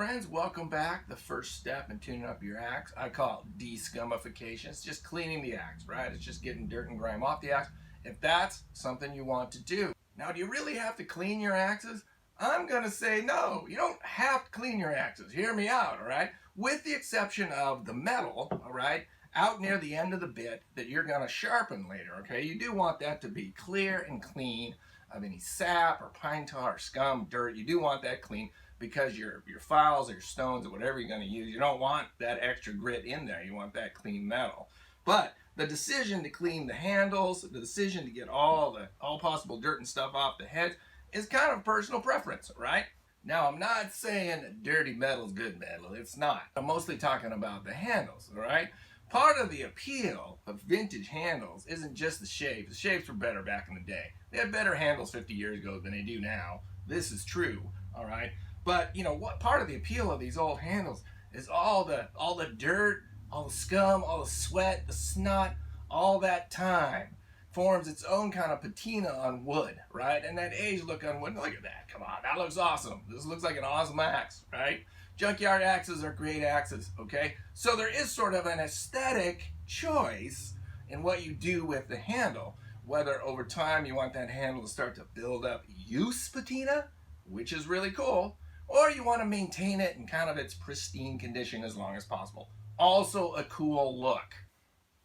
friends, welcome back. The first step in tuning up your axe, I call it descumification. It's just cleaning the axe, right? It's just getting dirt and grime off the axe, if that's something you want to do. Now, do you really have to clean your axes? I'm gonna say no, you don't have to clean your axes. Hear me out, all right? With the exception of the metal, all right, out near the end of the bit that you're gonna sharpen later, okay? You do want that to be clear and clean of any sap or pine tar or scum, dirt. You do want that clean, because your files or your stones or whatever you're going to use, you don't want that extra grit in there. You want that clean metal. But the decision to clean the handles, the decision to get all possible dirt and stuff off the heads is kind of personal preference, right? Now, I'm not saying that dirty metal is good metal. It's not. I'm mostly talking about the handles, all right? Part of the appeal of vintage handles isn't just the shapes. The shapes were better back in the day. They had better handles 50 years ago than they do now. This is true, all right? But you know what? Part of the appeal of these old handles is all the dirt, all the scum, all the sweat, the snot, all that time forms its own kind of patina on wood, right? And that aged look on wood. Look at that! Come on, that looks awesome. This looks like an awesome axe, right? Junkyard axes are great axes, okay? So there is sort of an aesthetic choice in what you do with the handle. Whether over time you want that handle to start to build up use patina, which is really cool, or you want to maintain it in kind of its pristine condition as long as possible. Also a cool look.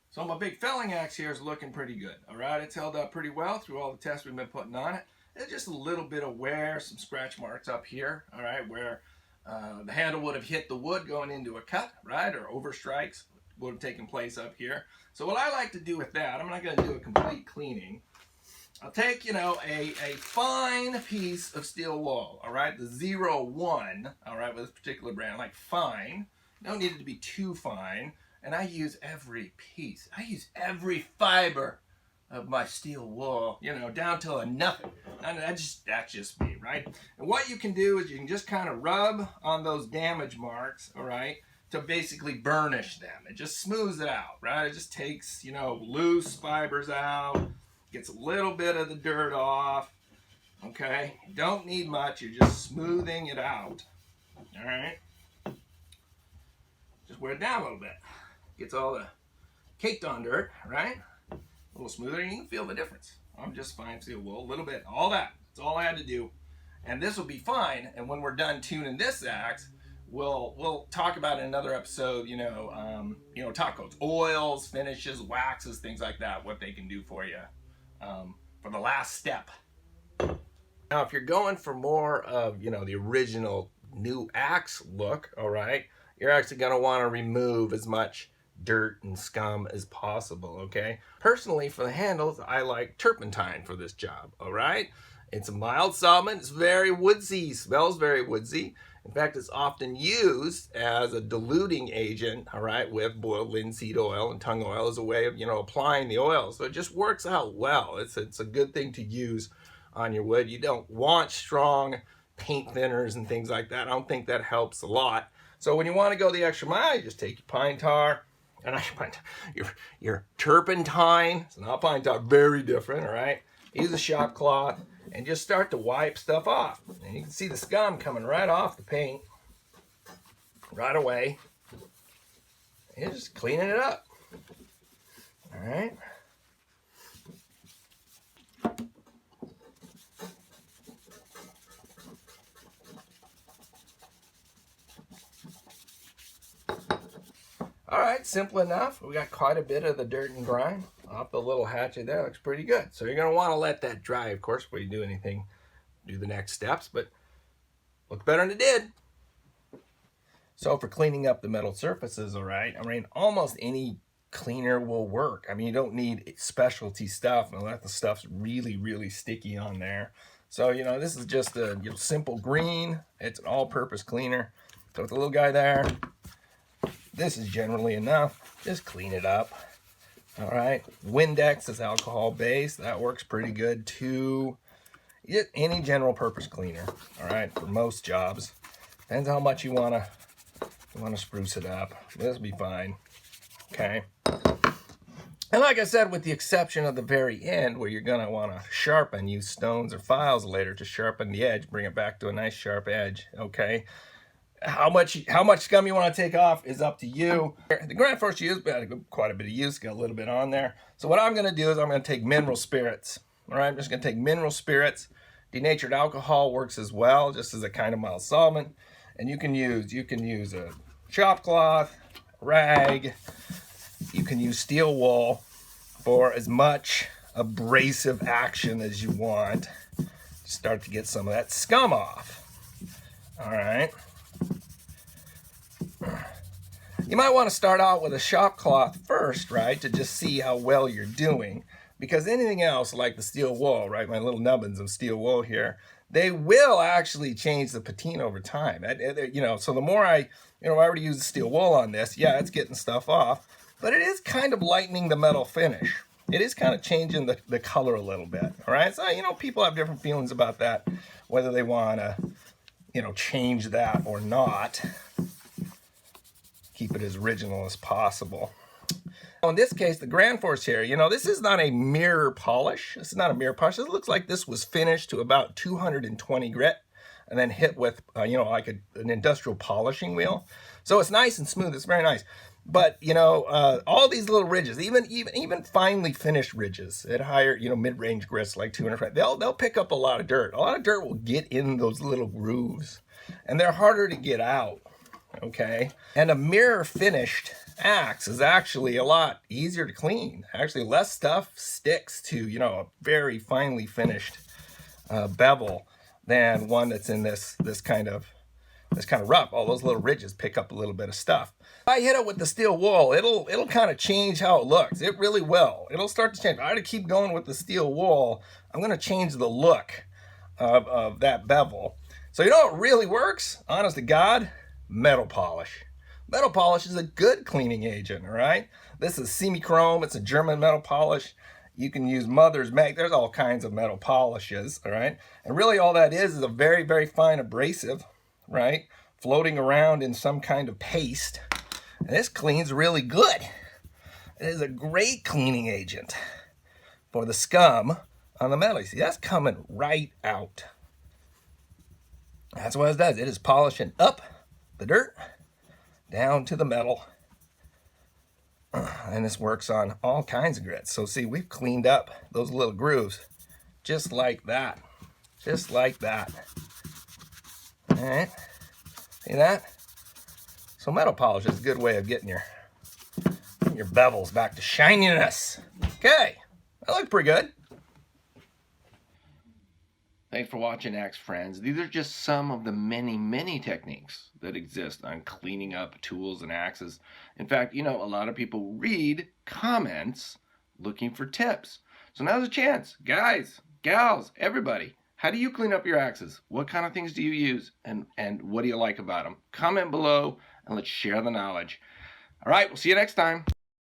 So my big felling axe here is looking pretty good, all right? It's held up pretty well through all the tests we've been putting on it. There's just a little bit of wear, some scratch marks up here, all right, where the handle would have hit the wood going into a cut, right, or overstrikes would have taken place up here. So what I like to do with that, I'm not going to do a complete cleaning. I'll take, you know, a fine piece of steel wool, all right, the 01, all right, with this particular brand, like fine. Don't need it to be too fine. And I use every piece. I use every fiber of my steel wool, you know, down to a nothing. And that's just me, right? And what you can do is you can just kind of rub on those damage marks, all right, to basically burnish them. It just smooths it out, right? It just takes, you know, loose fibers out, gets a little bit of the dirt off, okay? You don't need much, you're just smoothing it out, all right? Just wear it down a little bit. Gets all the caked on dirt, right? A little smoother, and you can feel the difference. I'm just fine steel wool, a little bit, all that. That's all I had to do. And this will be fine, and when we're done tuning this axe, we'll talk about in another episode, you know, top coats, oils, finishes, waxes, things like that, what they can do for you. For the last step. Now, if you're going for more of, you know, the original new axe look, all right, you're actually going to want to remove as much dirt and scum as possible, okay? Personally, for the handles, I like turpentine for this job, all right? It's a mild solvent. It's very woodsy, smells very woodsy. In fact, it's often used as a diluting agent, all right, with boiled linseed oil and tung oil as a way of, you know, applying the oil. So it just works out well. It's a good thing to use on your wood. You don't want strong paint thinners and things like that. I don't think that helps a lot. So when you want to go the extra mile, you just take your pine tar, and your turpentine. It's not pine tar, very different, all right? Use a shop cloth and just start to wipe stuff off. And you can see the scum coming right off the paint right away. And you're just cleaning it up. All right? All right, simple enough. We got quite a bit of the dirt and grime off the little hatchet there. Looks pretty good. So you're going to want to let that dry, of course, before you do anything, do the next steps, but look better than it did. So for cleaning up the metal surfaces, all right, I mean, almost any cleaner will work. I mean, you don't need specialty stuff unless the stuff's really, really sticky on there. So, you know, this is just a simple green. It's an all-purpose cleaner. So with the little guy there, this is generally enough. Just clean it up. All right. Windex is alcohol based. That works pretty good too. Get any general purpose cleaner. All right. For most jobs. Depends how much you want to spruce it up. This will be fine. Okay. And like I said, with the exception of the very end where you're going to want to sharpen, use stones or files later to sharpen the edge, bring it back to a nice sharp edge. Okay. How much scum you want to take off is up to you. The Grand Force use quite a bit of use, got a little bit on there. So what I'm going to do is I'm going to take mineral spirits. All right, I'm just going to take mineral spirits. Denatured alcohol works as well, just as a kind of mild solvent. And you can use a shop cloth, rag. You can use steel wool for as much abrasive action as you want. Start to get some of that scum off. All right. You might want to start out with a shop cloth first, right, to just see how well you're doing. Because anything else, like the steel wool, right, my little nubbins of steel wool here, they will actually change the patina over time. You know, so the more I already use the steel wool on this, yeah, it's getting stuff off, but it is kind of lightening the metal finish. It is kind of changing the color a little bit, all right? So, you know, people have different feelings about that, whether they want to, you know, change that or not. Keep it as original as possible. In this case, the Grand Force here, you know, this is not a mirror polish. This is not a mirror polish. It looks like this was finished to about 220 grit and then hit with, you know, like an industrial polishing wheel. So it's nice and smooth. It's very nice. But, you know, all these little ridges, even finely finished ridges at higher, you know, mid-range grits like 200, they'll pick up a lot of dirt. A lot of dirt will get in those little grooves, and they're harder to get out. Okay, and a mirror finished axe is actually a lot easier to clean. Actually, less stuff sticks to, you know, a very finely finished bevel than one that's in this kind of rough. All those little ridges pick up a little bit of stuff. If I hit it with the steel wool, it'll kind of change how it looks. It really will. It'll start to change. If I had to keep going with the steel wool, I'm going to change the look of that bevel. So you know what really works? Honest to God. Metal polish. Metal polish is a good cleaning agent, all right? This is semi-chrome. It's a German metal polish. You can use Mother's Mag. There's all kinds of metal polishes, all right? And really all that is a very, very fine abrasive, right? Floating around in some kind of paste. And this cleans really good. It is a great cleaning agent for the scum on the metal. You see, that's coming right out. That's what it does. It is polishing up the dirt down to the metal, and this works on all kinds of grits. So see, we've cleaned up those little grooves just like that, all right? See that? So metal polish is a good way of getting your bevels back to shininess. Okay, that looked pretty good. Thanks for watching, Axe friends. These are just some of the many, many techniques that exist on cleaning up tools and axes. In fact, you know, a lot of people read comments looking for tips. So now's a chance. Guys, gals, everybody, how do you clean up your axes? What kind of things do you use? And what do you like about them? Comment below and let's share the knowledge. All right, we'll see you next time.